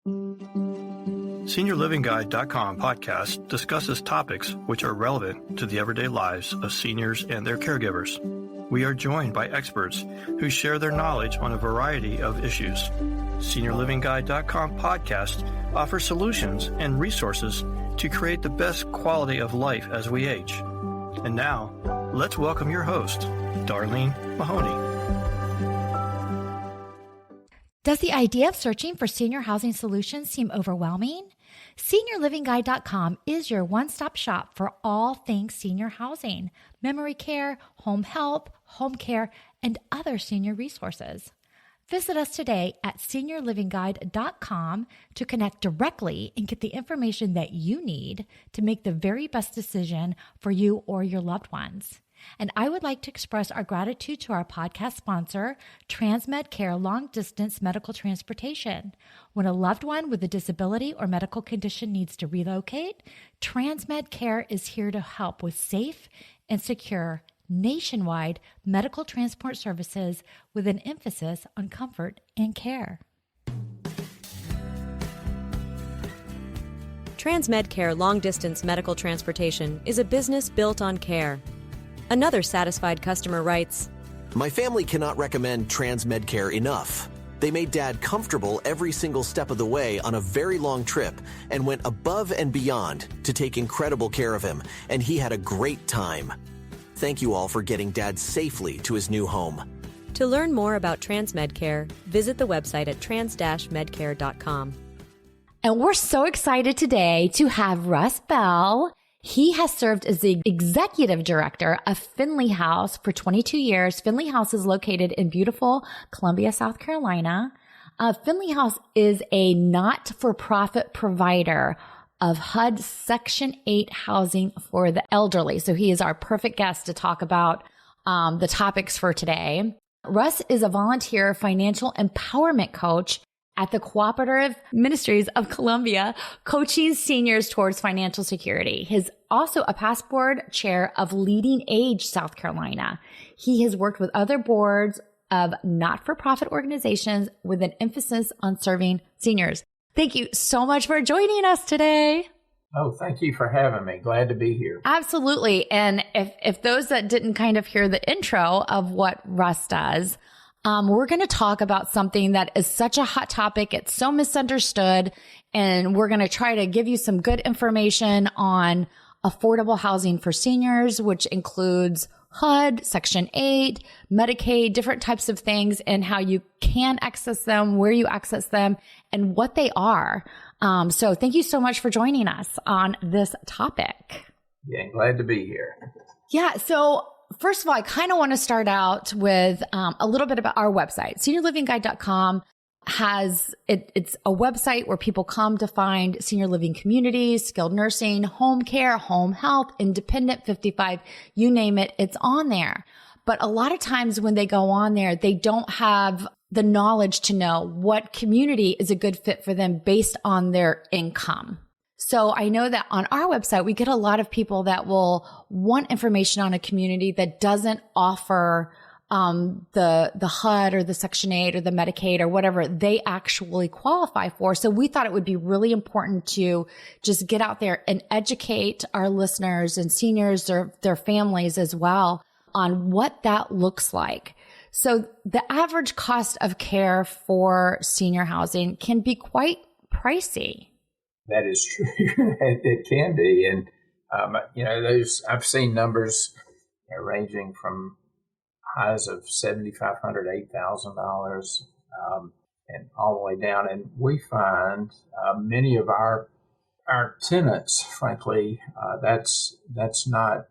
SeniorLivingGuide.com podcast discusses topics which are relevant to the everyday lives of seniors and their caregivers. We are joined by experts who share their knowledge on a variety of issues. SeniorLivingGuide.com podcast offers solutions and resources to create the best quality of life as we age. And now, let's welcome your host, Darlene Mahoney. Does the idea of searching for senior housing solutions seem overwhelming? SeniorLivingGuide.com is your one-stop shop for all things senior housing, memory care, home health, home care, and other senior resources. Visit us today at SeniorLivingGuide.com to connect directly and get the information that you need to make the very best decision for you or your loved ones. And I would like to express our gratitude to our podcast sponsor, Transmed Care Long Distance Medical Transportation. When a loved one with a disability or medical condition needs to relocate, Transmed Care is here to help with safe and secure nationwide medical transport services with an emphasis on comfort and care. Transmed Care Long Distance Medical Transportation is a business built on care. Another satisfied customer writes, "My family cannot recommend Transmed Care enough. They made Dad comfortable every single step of the way on a very long trip and went above and beyond to take incredible care of him, and he had a great time. Thank you all for getting Dad safely to his new home." To learn more about Transmed Care, visit the website at trans-medcare.com. And we're so excited today to have Russ Bell. He has served as the executive director of Finley House for 22 years. Finley House is located in beautiful Columbia, South Carolina. Finley House is a not-for-profit provider of HUD Section 8 housing for the elderly. So he is our perfect guest to talk about the topics for today. Russ is a volunteer financial empowerment coach at the Cooperative Ministries of Columbia, coaching seniors towards financial security. He's also a past board chair of Leading Age South Carolina. He has worked with other boards of not-for-profit organizations with an emphasis on serving seniors. Thank you so much for joining us today. Oh, thank you for having me. Glad to be here. Absolutely. And if those that didn't kind of hear the intro of what Russ does, we're going to talk about something that is such a hot topic. It's so misunderstood. And we're going to try to give you some good information on affordable housing for seniors, which includes HUD, Section 8, Medicaid, different types of things, and how you can access them, where you access them, and what they are. So thank you so much for joining us on this topic. Yeah, glad to be here. Yeah. So first of all, I kind of want to start out with a little bit about our website. SeniorLivingGuide.com it's a website where people come to find senior living communities, skilled nursing, home care, home health, independent, 55, you name it, it's on there. But a lot of times when they go on there, they don't have the knowledge to know what community is a good fit for them based on their income. So I know that on our website, we get a lot of people that will want information on a community that doesn't offer the HUD or the Section 8 or the Medicaid or whatever they actually qualify for. So we thought it would be really important to just get out there and educate our listeners and seniors or their families as well on what that looks like. So the average cost of care for senior housing can be quite pricey. That is true. It can be. And, I've seen numbers ranging from highs of $7,500, $8,000, and all the way down. And we find many of our tenants, frankly, that's not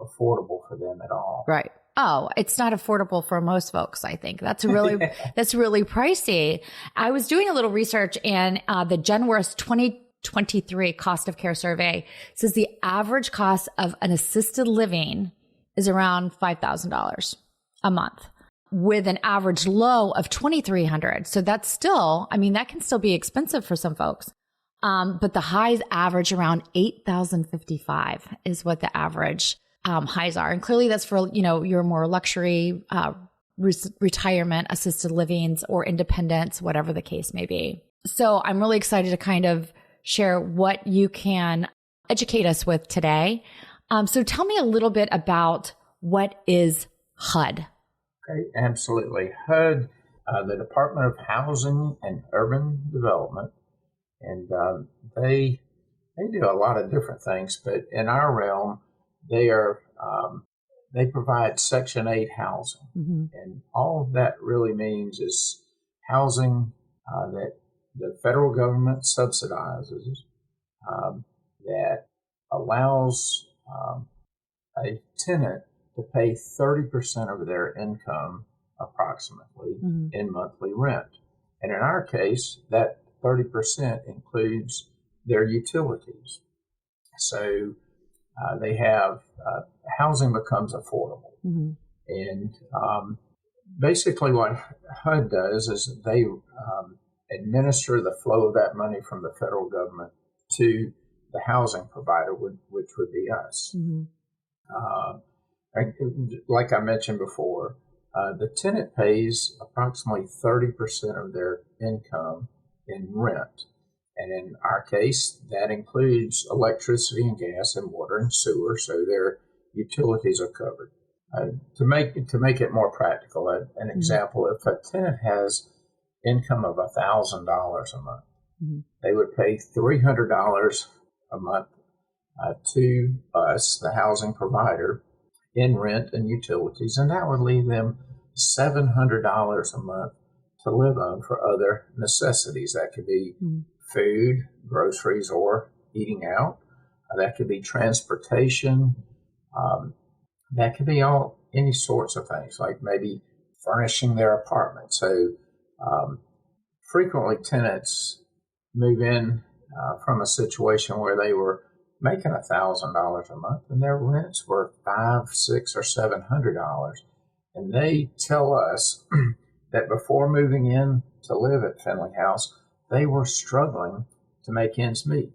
affordable for them at all. Right. Oh, it's not affordable for most folks, I think. That's really pricey. I was doing a little research, and the Genworth 2023 cost of care survey says the average cost of an assisted living is around $5,000 a month, with an average low of $2,300. So that's still, that can still be expensive for some folks. But the highs average around $8,055 is what the average highs are. And clearly that's for, your more luxury, retirement, assisted livings, or independence, whatever the case may be. So I'm really excited to kind of share what you can educate us with today. So tell me a little bit about what is HUD? Okay, absolutely. HUD, the Department of Housing and Urban Development, and they do a lot of different things, but in our realm, they provide Section 8 housing. Mm-hmm. And all of that really means is housing that the federal government subsidizes, that allows a tenant to pay 30% of their income approximately in monthly rent. And in our case, that 30% includes their utilities. So they have housing becomes affordable. Mm-hmm. And basically what HUD does is they administer the flow of that money from the federal government to the housing provider, which would be us. Mm-hmm. Like I mentioned before, the tenant pays approximately 30% of their income in rent. And in our case, that includes electricity and gas and water and sewer, so their utilities are covered. To make it more practical, an example, if a tenant has income of $1,000 a month, they would pay $300 a month to us, the housing provider, in rent and utilities, and that would leave them $700 a month to live on for other necessities. That could be food, groceries, or eating out. That could be transportation. That could be any sorts of things, like maybe furnishing their apartment. So frequently tenants move in from a situation where they were making $1,000 a month and their rents were $500, $600, or $700. And they tell us that before moving in to live at Finley House, they were struggling to make ends meet.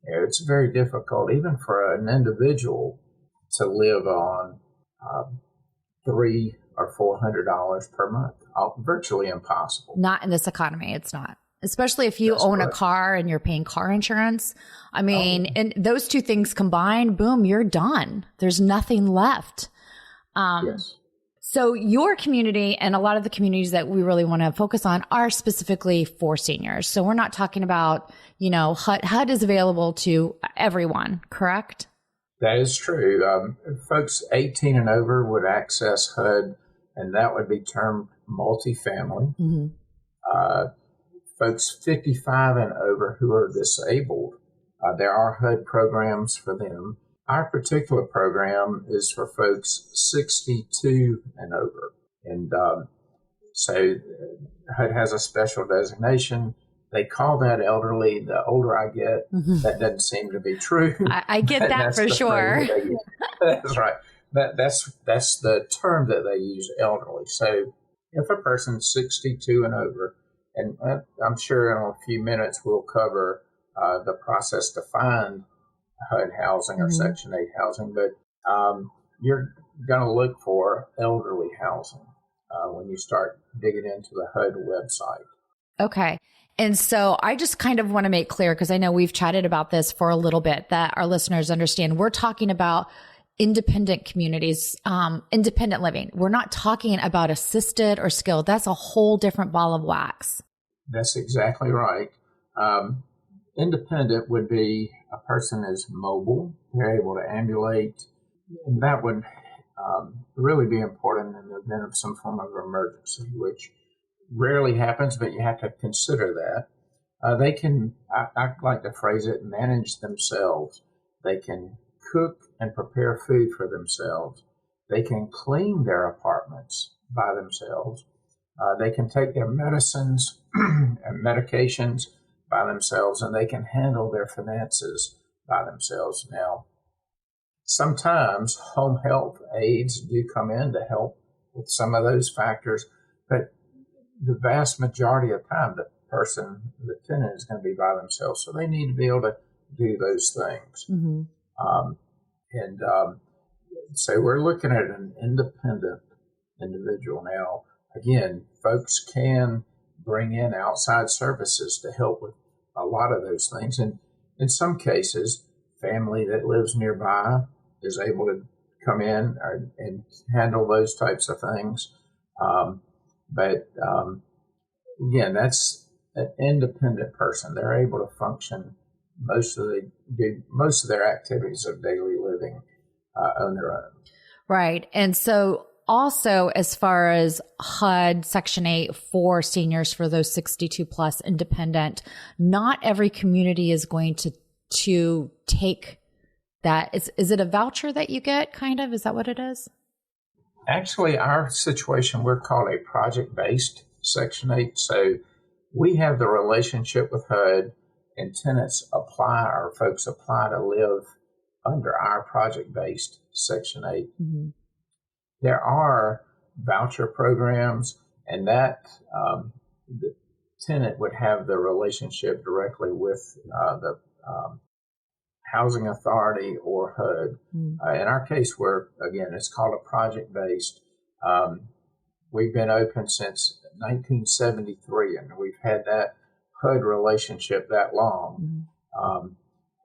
It's very difficult, even for an individual, to live on $300 or $400 per month. Virtually impossible. Not in this economy. It's not. Especially if you own a car and you're paying car insurance. I mean, and those two things combined, boom, you're done. There's nothing left. Yes. So your community and a lot of the communities that we really want to focus on are specifically for seniors. So we're not talking about, HUD is available to everyone, correct? That is true. Folks 18 and over would access HUD, and that would be termed multifamily. Folks 55 and over who are disabled, there are HUD programs for them. Our particular program is for folks 62 and over. And so HUD has a special designation. They call that elderly. The older I get, that doesn't seem to be true. I get that for sure. That's right. That's the term that they use, elderly. So if a person's 62 and over, and I'm sure in a few minutes we'll cover the process to find HUD housing or Section 8 housing, but you're going to look for elderly housing when you start digging into the HUD website. Okay. And so I just kind of want to make clear, because I know we've chatted about this for a little bit, that our listeners understand we're talking about independent communities, independent living. We're not talking about assisted or skilled. That's a whole different ball of wax. That's exactly right. Independent would be a person is mobile, they're able to ambulate, and that would really be important in the event of some form of emergency, which rarely happens, but you have to consider that. They can, I like to phrase it, manage themselves. They can cook and prepare food for themselves. They can clean their apartments by themselves. They can take their medicines and medications by themselves, and they can handle their finances by themselves. Now, sometimes home health aides do come in to help with some of those factors, but the vast majority of the time, the tenant is going to be by themselves, so they need to be able to do those things. So we're looking at an independent individual. Now, again, folks can bring in outside services to help with a lot of those things. And in some cases, family that lives nearby is able to come in and handle those types of things. But again, that's an independent person. They're able to function most of their activities of daily living on their own. Right. And so also, as far as HUD Section 8 for seniors, for those 62 plus independent, not every community is going to take that. Is it a voucher that you get, kind of? Is that what it is? Actually, our situation, we're called a project-based Section 8. So we have the relationship with HUD, and tenants apply, or folks apply to live under our project-based Section 8. Mm-hmm. There are voucher programs, and that the tenant would have the relationship directly with the housing authority or HUD. In our case, it's called a project-based. We've been open since 1973, and we've had that HUD relationship that long.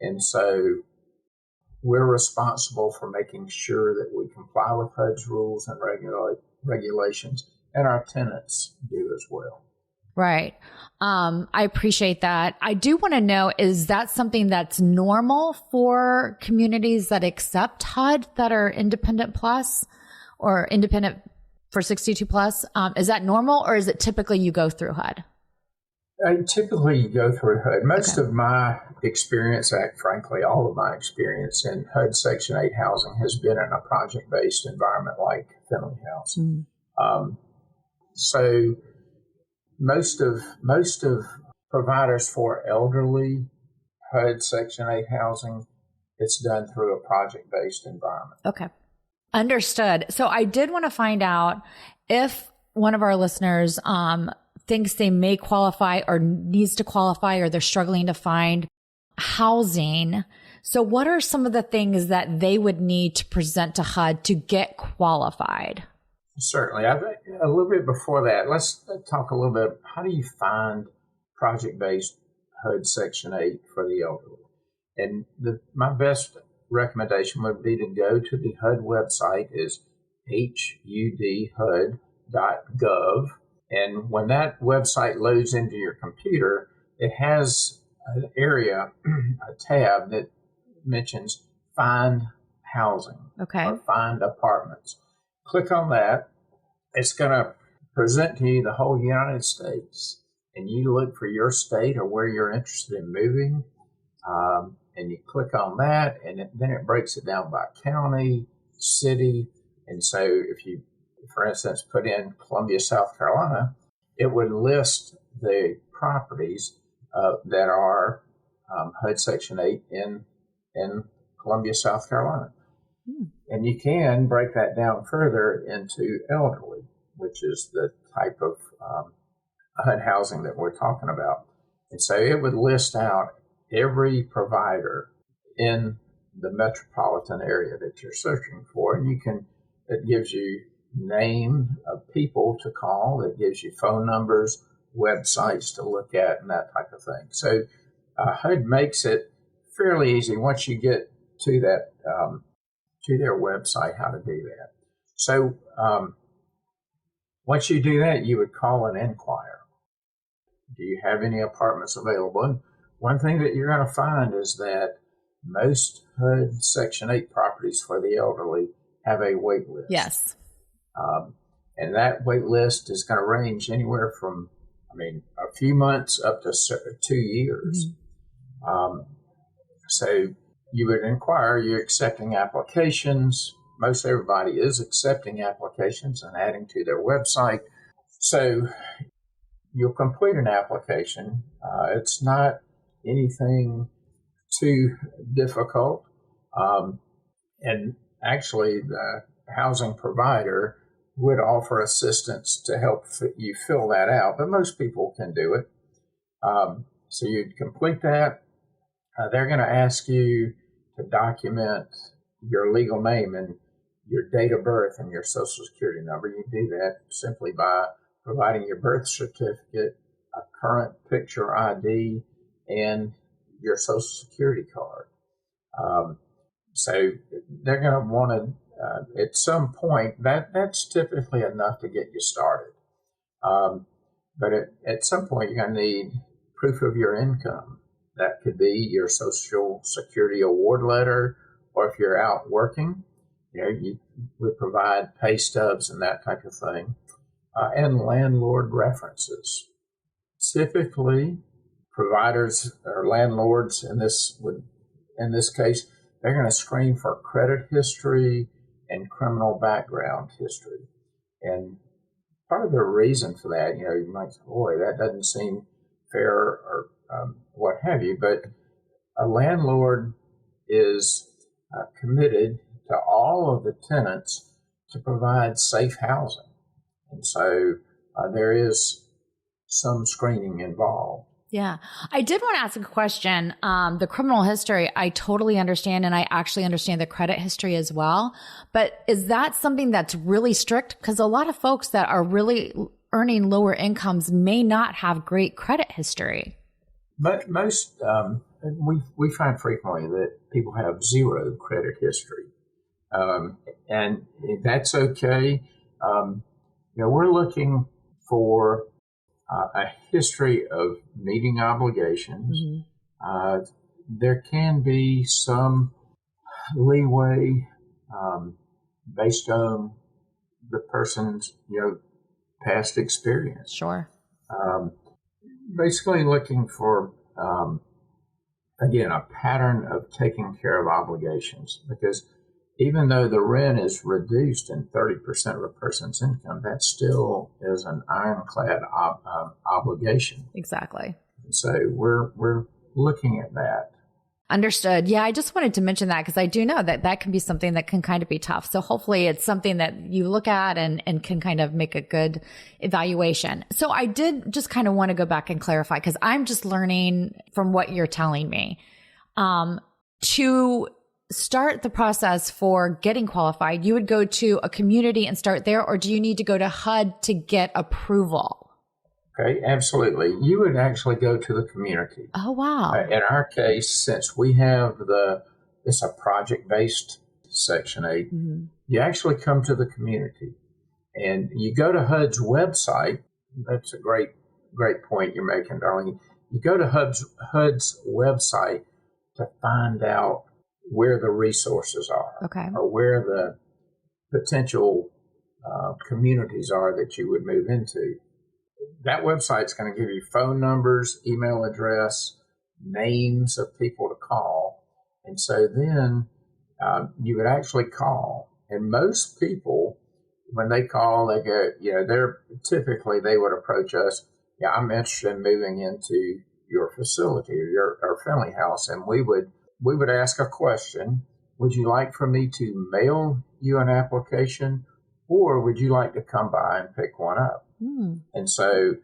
And so we're responsible for making sure that we comply with HUD's rules and regulations, and our tenants do as well. Right. I appreciate that. I do want to know, is that something that's normal for communities that accept HUD that are independent plus or independent for 62 plus? Is that normal, or is it typically you go through HUD? Typically you go through HUD. Most of my experience, frankly, all of my experience in HUD Section 8 housing has been in a project-based environment like Finley House. So most of providers for elderly HUD Section 8 housing, it's done through a project-based environment. Okay. Understood. So I did want to find out if one of our listeners thinks they may qualify or needs to qualify, or they're struggling to find housing. So what are some of the things that they would need to present to HUD to get qualified? Certainly. I think a little bit before that, let's talk a little bit. How do you find project-based HUD Section 8 for the elderly? And my best recommendation would be to go to the HUD website, is HUD-HUD.gov. And when that website loads into your computer, it has an area, a tab that mentions find housing or find apartments. Click on that. It's going to present to you the whole United States, and you look for your state or where you're interested in moving, and you click on that, and then it breaks it down by county, city. And so if you, for instance, put in Columbia, South Carolina, it would list the properties that are HUD Section 8 in Columbia, South Carolina. And you can break that down further into elderly, which is the type of HUD housing that we're talking about. And so it would list out every provider in the metropolitan area that you're searching for, and it gives you name of people to call, it gives you phone numbers, websites to look at, and that type of thing. So HUD makes it fairly easy once you get to that to their website how to do that. So once you do that, you would call and inquire. Do you have any apartments available? And one thing that you're going to find is that most HUD Section 8 properties for the elderly have a wait list. Yes. And that wait list is going to range anywhere from, a few months up to 2 years. So you would inquire, you're accepting applications. Most everybody is accepting applications and adding to their website. So you'll complete an application. It's not anything too difficult. And actually, the housing provider would offer assistance to help you fill that out, but most people can do it. So you'd complete that. They're going to ask you to document your legal name and your date of birth and your social security number. You do that simply by providing your birth certificate a current picture ID, and your Social Security card. So they're going to want to, at some point, that's typically enough to get you started. But at some point, you're going to need proof of your income. That could be your Social Security award letter, or if you're out working, you would provide pay stubs and that type of thing, and landlord references. Typically, providers or landlords in this case, they're going to screen for credit history and criminal background history. And part of the reason for that, you might say, boy, that doesn't seem fair or what have you, but a landlord is committed to all of the tenants to provide safe housing. And so there is some screening involved. Yeah. I did want to ask a question. The criminal history, I totally understand. And I actually understand the credit history as well. But is that something that's really strict? Because a lot of folks that are really earning lower incomes may not have great credit history. But most, we find frequently that people have zero credit history. And that's okay. We're looking for a history of meeting obligations. Mm-hmm. There can be some leeway based on the person's, past experience. Sure. Basically looking for, again, a pattern of taking care of obligations, because even though the rent is reduced in 30% of a person's income, that still is an ironclad obligation. Exactly. So we're looking at that. Understood. Yeah, I just wanted to mention that because I do know that can be something that can kind of be tough. So hopefully it's something that you look at and can kind of make a good evaluation. So I did just kind of want to go back and clarify, because I'm just learning from what you're telling me. To start the process for getting qualified, you would go to a community and start there, or do you need to go to HUD to get approval? Okay, absolutely. You would actually go to the community. Oh, wow. In our case, since we have it's a project-based Section 8, mm-hmm. you actually come to the community. And you go to HUD's website. That's a great point you're making, Darlene. You go to HUD's website to find out where the resources are, okay, or where the potential communities are that you would move into. That website's going to give you phone numbers, email address, names of people to call. And so then you would actually call. And most people, when they call, they go, they would approach us. Yeah, I'm interested in moving into your facility or your family house. And we would ask a question. Would you like for me to mail you an application, or would you like to come by and pick one up? Mm. And so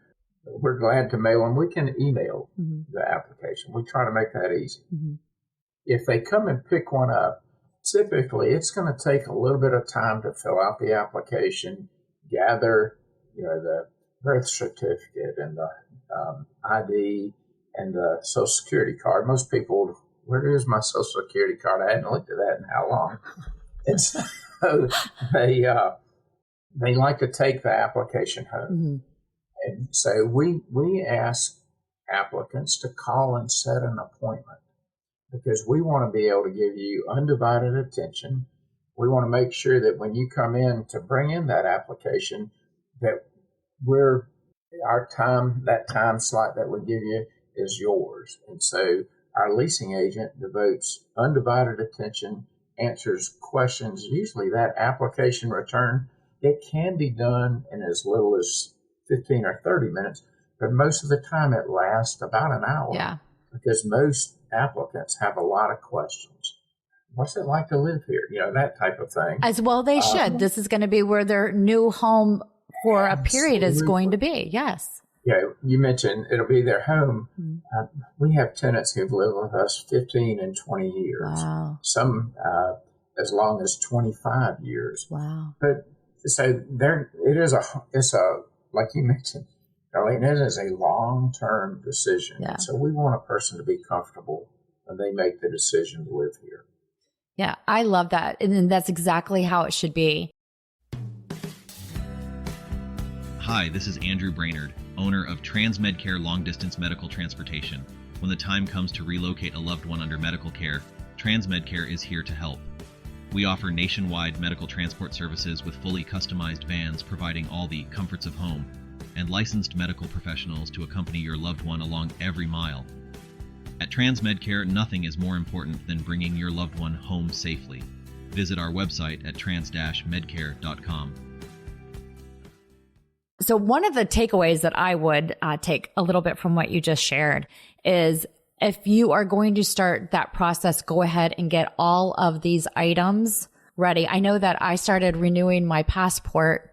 we're glad to mail them. We can email mm-hmm. the application. We try to make that easy. Mm-hmm. If they come and pick one up, typically it's going to take a little bit of time to fill out the application, gather, the birth certificate and the ID and the Social Security card. Most people, where is my Social Security card? I hadn't looked at that in how long. And so they like to take the application home. Mm-hmm. And so we ask applicants to call and set an appointment, because we want to be able to give you undivided attention. We want to make sure that when you come in to bring in that application, that that time slot that we give you is yours. And so our leasing agent devotes undivided attention, answers questions. Usually that application return, it can be done in as little as 15 or 30 minutes, but most of the time it lasts about an hour. Yeah. Because most applicants have a lot of questions. What's it like to live here? That type of thing. As well they should. This is going to be where their new home for a period is going to be. Yes. Yeah, you mentioned it'll be their home. Mm-hmm. We have tenants who've lived with us 15 and 20 years. Wow. Some as long as 25 years. Wow. But so it's like you mentioned, And it is a long-term decision. Yeah. So we want a person to be comfortable when they make the decision to live here. Yeah, I love that. And that's exactly how it should be. Hi, this is Andrew Brainerd, owner of TransMedCare Long Distance Medical Transportation. When the time comes to relocate a loved one under medical care, TransMedCare is here to help. We offer nationwide medical transport services with fully customized vans providing all the comforts of home, and licensed medical professionals to accompany your loved one along every mile. At TransMedCare, nothing is more important than bringing your loved one home safely. Visit our website at trans-medcare.com. So one of the takeaways that I would take a little bit from what you just shared is if you are going to start that process, go ahead and get all of these items ready. I know that I started renewing my passport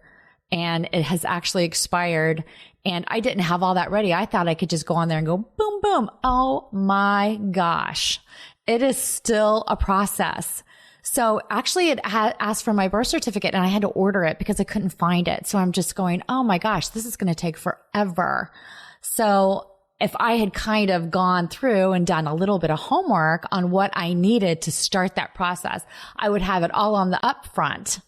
and it has actually expired and I didn't have all that ready. I thought I could just go on there and go boom, boom. Oh my gosh. It is still a process. So actually it asked for my birth certificate and I had to order it because I couldn't find it. So I'm just going, oh my gosh, this is going to take forever. So if I had kind of gone through and done a little bit of homework on what I needed to start that process, I would have it all on the upfront.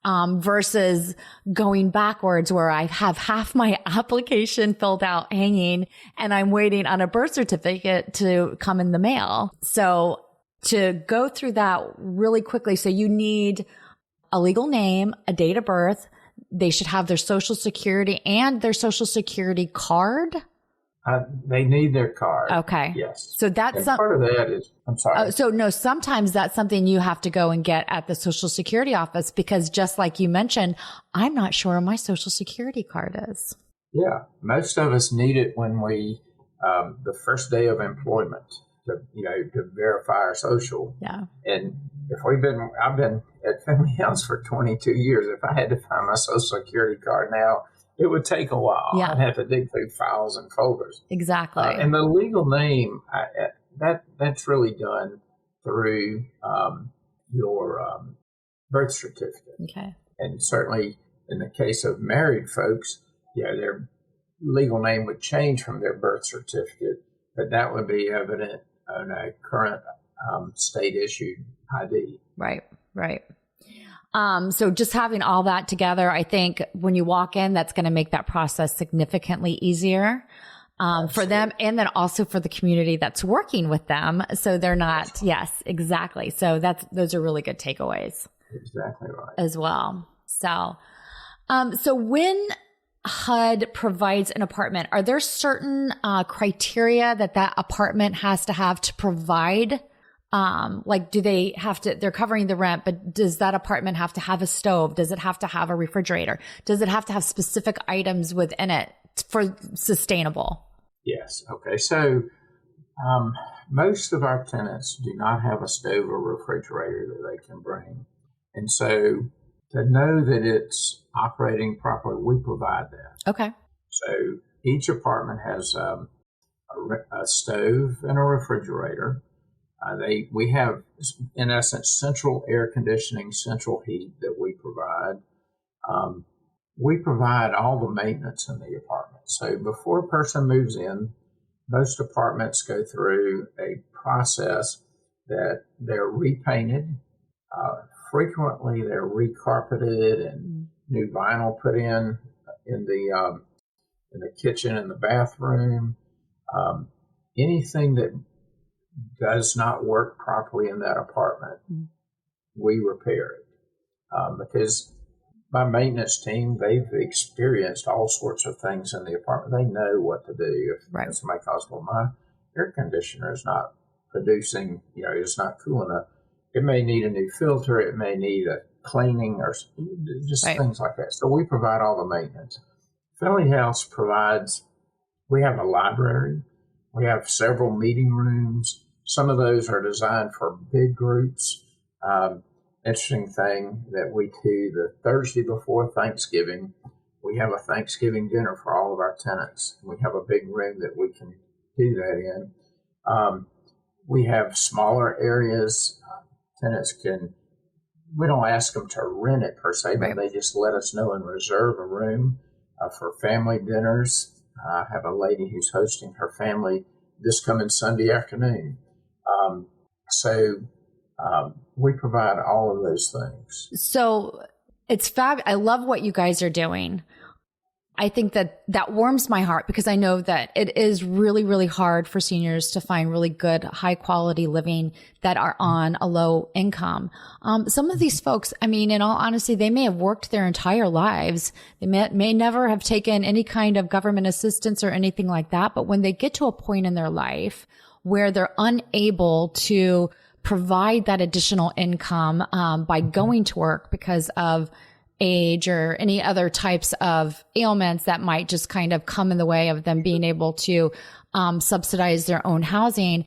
Versus going backwards where I have half my application filled out hanging and I'm waiting on a birth certificate to come in the mail. So to go through that really quickly. So you need a legal name, a date of birth. They should have their social security and their social security card. They need their card. Okay. Yes. So that's part of that is, I'm sorry. So no, sometimes that's something you have to go and get at the Social Security office because just like you mentioned, I'm not sure what my Social Security card is. Yeah. Most of us need it when we, the first day of employment to verify our social. Yeah. And I've been at Family House for 22 years. If I had to find my Social Security card now, it would take a while. Yeah. I'd have to dig through files and folders. Exactly. And the legal name, that's really done through your birth certificate. Okay. And certainly in the case of married folks, their legal name would change from their birth certificate, but that would be evident on a current state-issued ID. Right. So just having all that together, I think when you walk in, that's going to make that process significantly easier for them and then also for the community that's working with them. So they're not, yes, exactly. So those are really good takeaways. Exactly right. As well. So when HUD provides an apartment, are there certain criteria that apartment has to have to provide? Do they have to, they're covering the rent, but does that apartment have to have a stove? Does it have to have a refrigerator? Does it have to have specific items within it for sustainable? Yes. Okay. So, most of our tenants do not have a stove or refrigerator that they can bring. And so to know that it's operating properly, we provide that. Okay. So each apartment has a stove and a refrigerator. We have, in essence, central air conditioning, central heat that we provide. We provide all the maintenance in the apartment. So before a person moves in, most apartments go through a process that they're repainted. Frequently, they're recarpeted and new vinyl put in the kitchen and the bathroom. Anything that does not work properly in that apartment, we repair it. Because my maintenance team, they've experienced all sorts of things in the apartment. They know what to do. If somebody calls, well, my air conditioner is not producing, it's not cool enough. It may need a new filter. It may need a cleaning or just things like that. So we provide all the maintenance. Family House we have a library. We have several meeting rooms. Some of those are designed for big groups. Interesting thing that we do the Thursday before Thanksgiving, we have a Thanksgiving dinner for all of our tenants. We have a big room that we can do that in. We have smaller areas. Tenants we don't ask them to rent it per se, but they just let us know and reserve a room for family dinners. I have a lady who's hosting her family this coming Sunday afternoon. We provide all of those things. So it's fab. I love what you guys are doing. I think that warms my heart because I know that it is really, really hard for seniors to find really good, high quality living that are on a low income. Some of these folks, I mean, in all honesty, they may have worked their entire lives. They may never have taken any kind of government assistance or anything like that. But when they get to a point in their life where they're unable to provide that additional income by going to work because of age or any other types of ailments that might just kind of come in the way of them being able to subsidize their own housing,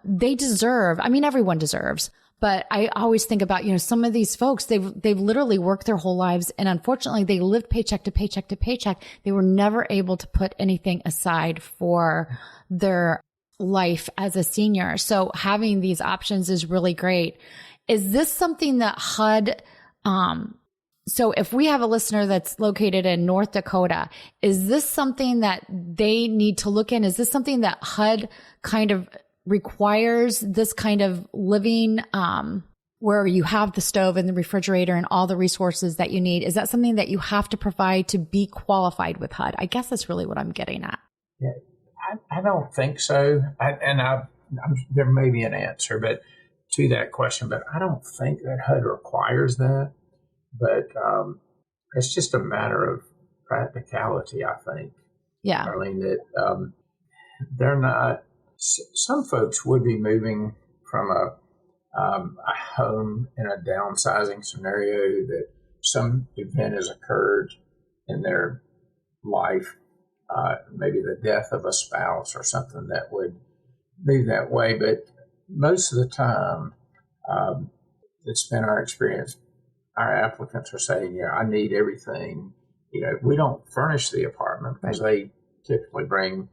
they deserve, I mean, everyone deserves, but I always think about, some of these folks, they've literally worked their whole lives, and unfortunately they lived paycheck to paycheck to paycheck. They were never able to put anything aside for their life as a senior. So having these options is really great. Is this something that HUD, so if we have a listener that's located in North Dakota, is this something that they need to look in? Is this something that HUD kind of requires, this kind of living, where you have the stove and the refrigerator and all the resources that you need? Is that something that you have to provide to be qualified with HUD? I guess that's really what I'm getting at. Yeah, I don't think so. There may be an answer to that question, but I don't think that HUD requires that. But it's just a matter of practicality, I think. Yeah. Darlene, that they're not, some folks would be moving from a home in a downsizing scenario, that some event has occurred in their life, maybe the death of a spouse or something that would move that way. But most of the time, it's been our experience, our applicants are saying, I need everything. We don't furnish the apartment because they typically bring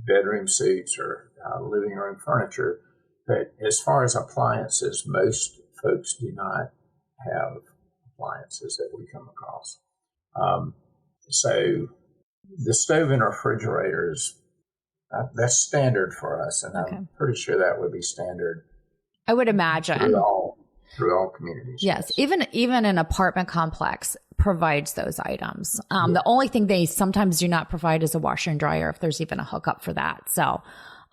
bedroom suites or living room furniture. But as far as appliances, most folks do not have appliances that we come across. So the stove and refrigerators, that's standard for us. And I'm pretty sure that would be standard. I would imagine. Through all communities. Yes. Even an apartment complex provides those items. The only thing they sometimes do not provide is a washer and dryer, if there's even a hookup for that. So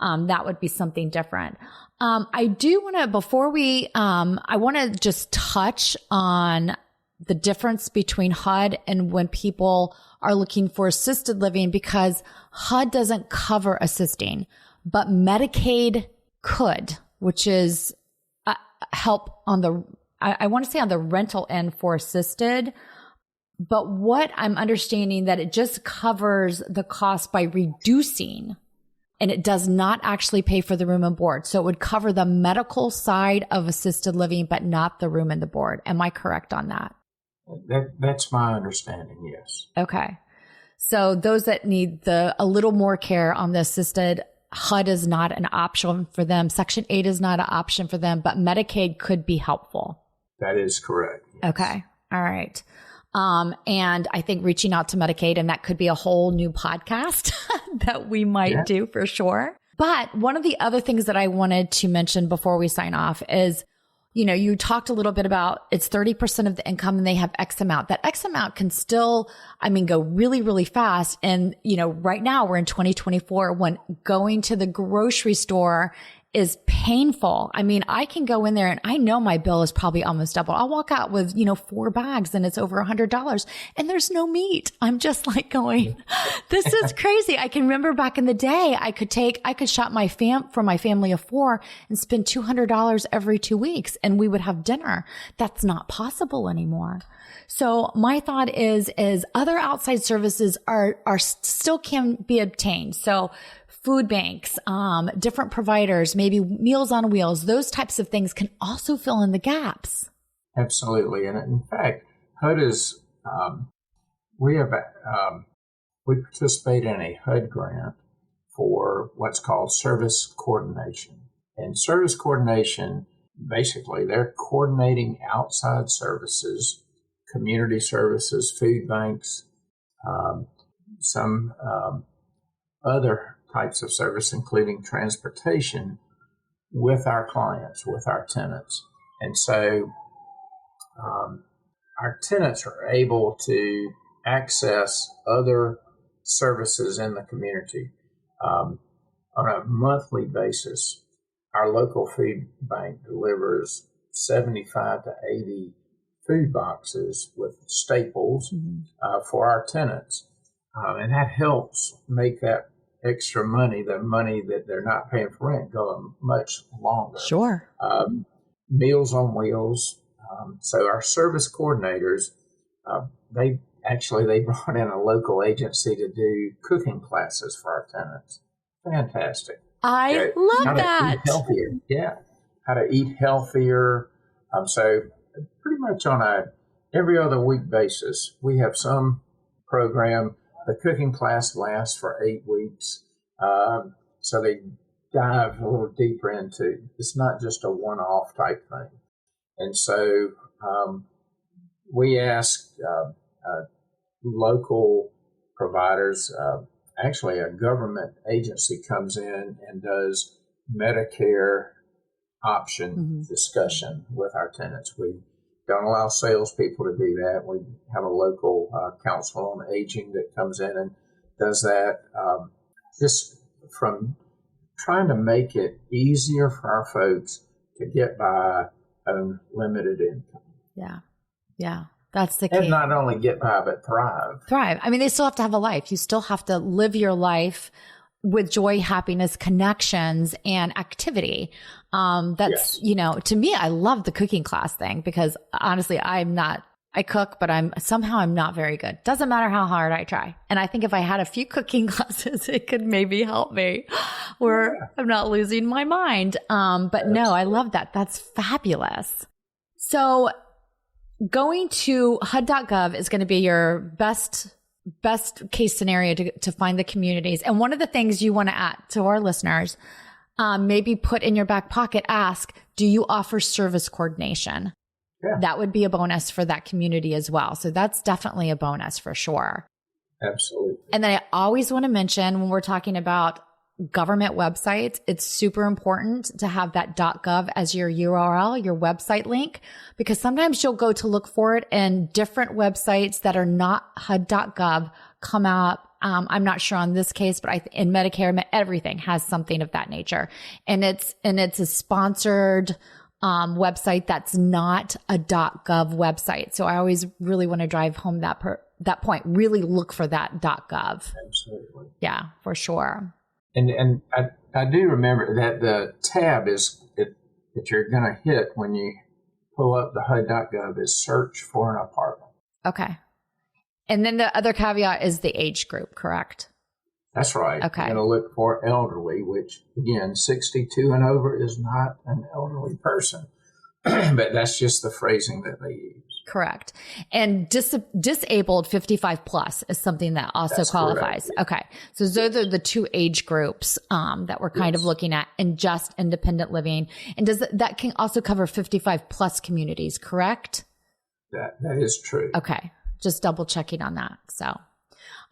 that would be something different. I do want to, before we, I want to just touch on the difference between HUD and when people are looking for assisted living, because HUD doesn't cover assisting, but Medicaid could, which is help on the, I want to say on the rental end for assisted, but what I'm understanding that it just covers the cost by reducing, and it does not actually pay for the room and board. So it would cover the medical side of assisted living, but not the room and the board. Am I correct on that? That's my understanding, yes. Okay. So those that need a little more care on the assisted, HUD is not an option for them. Section 8 is not an option for them, but Medicaid could be helpful. That is correct. Yes. Okay. All right. And I think reaching out to Medicaid, and that could be a whole new podcast that we might do for sure. But one of the other things that I wanted to mention before we sign off is, you talked a little bit about it's 30% of the income and they have X amount. That X amount can still, go really, really fast. And, right now we're in 2024 when going to the grocery store is painful. I can go in there and I know my bill is probably almost double. I'll walk out with, 4 bags and it's over $100 and there's no meat. I'm just like going, this is crazy. I can remember back in the day, I could shop for my family of 4 and spend $200 every 2 weeks and we would have dinner. That's not possible anymore. So my thought is other outside services are still can be obtained. So food banks, different providers, maybe Meals on Wheels, those types of things can also fill in the gaps. Absolutely. And in fact, HUD is, we participate in a HUD grant for what's called service coordination. And service coordination, basically, they're coordinating outside services, community services, food banks, some other types of service, including transportation, with our clients, with our tenants. And so our tenants are able to access other services in the community. On a monthly basis, our local food bank delivers 75 to 80 food boxes with staples for our tenants. And that helps make that extra money, the money that they're not paying for rent, go much longer. Sure. Meals on Wheels. So our service coordinators, they brought in a local agency to do cooking classes for our tenants. Fantastic. I love how that. To eat healthier. Yeah. How to eat healthier. So pretty much on a every other week basis, we have some program. The cooking class lasts for 8 weeks. So they dive a little deeper into, it's not just a one-off type thing. And so we ask local providers, actually a government agency comes in and does Medicare option discussion with our tenants. We don't allow salespeople to do that. We have a local council on aging that comes in and does that, just from trying to make it easier for our folks to get by on limited income. Yeah. Yeah. That's the key. And not only get by, but thrive. Thrive. I mean, they still have to have a life. You still have to live your life with joy, happiness, connections, and activity. That's, to me, I love the cooking class thing because honestly, I cook, but I'm not very good. Doesn't matter how hard I try. And I think if I had a few cooking classes, it could maybe help me where I'm not losing my mind. But no, I love that. That's fabulous. So going to HUD.gov is going to be your best case scenario to find the communities. And one of the things you want to add to our listeners, maybe put in your back pocket, ask, do you offer service coordination? Yeah. That would be a bonus for that community as well. So that's definitely a bonus for sure. Absolutely. And then I always want to mention when we're talking about government websites, it's super important to have that .gov as your URL, your website link, because sometimes you'll go to look for it and different websites that are not HUD.gov come out. I'm not sure on this case, but in Medicare, everything has something of that nature. And it's a sponsored website that's not a .gov website. So I always really want to drive home that point. Really look for that .gov. Absolutely. Yeah, for sure. And I do remember that the tab that you're going to hit when you pull up the HUD.gov is search for an apartment. Okay. And then the other caveat is the age group, correct? That's right. Okay. You're going to look for elderly, which again, 62 and over is not an elderly person, but that's just the phrasing that they use. Correct. And disabled 55 plus is something that also That's qualifies. Correct. Okay. So those are the two age groups that we're kind of looking at in just independent living. And that can also cover 55 plus communities, correct? That is true. Okay. Just double checking on that. So,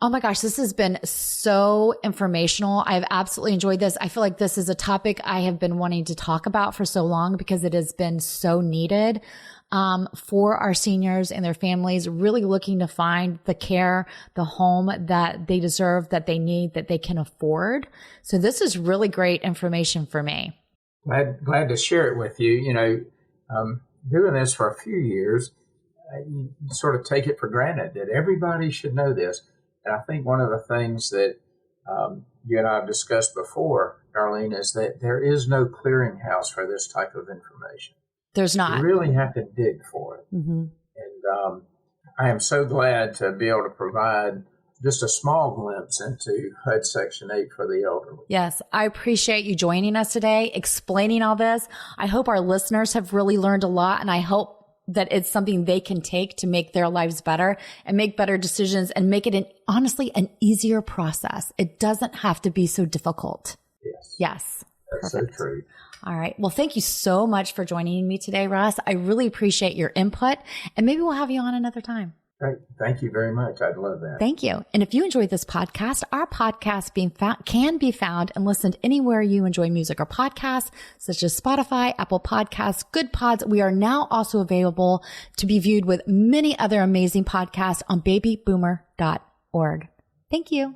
oh my gosh, this has been so informational. I've absolutely enjoyed this. I feel like this is a topic I have been wanting to talk about for so long because it has been so needed for our seniors and their families, really looking to find the care, the home that they deserve, that they need, that they can afford. So this is really great information for me. Glad to share it with you. Doing this for a few years, you sort of take it for granted that everybody should know this. And I think one of the things that you and I have discussed before, Darlene, is that there is no clearinghouse for this type of information. There's not. You really have to dig for it. Mm-hmm. And I am so glad to be able to provide just a small glimpse into HUD Section 8 for the elderly. Yes, I appreciate you joining us today, explaining all this. I hope our listeners have really learned a lot, and I hope that it's something they can take to make their lives better and make better decisions and make it honestly an easier process. It doesn't have to be so difficult. Yes. That's Perfect. so true. All right. Well, thank you so much for joining me today, Russ. I really appreciate your input, and maybe we'll have you on another time. Great. Thank you very much. I'd love that. Thank you. And if you enjoyed this podcast, our podcast can be found and listened anywhere you enjoy music or podcasts, such as Spotify, Apple Podcasts, Good Pods. We are now also available to be viewed with many other amazing podcasts on babyboomer.org. Thank you.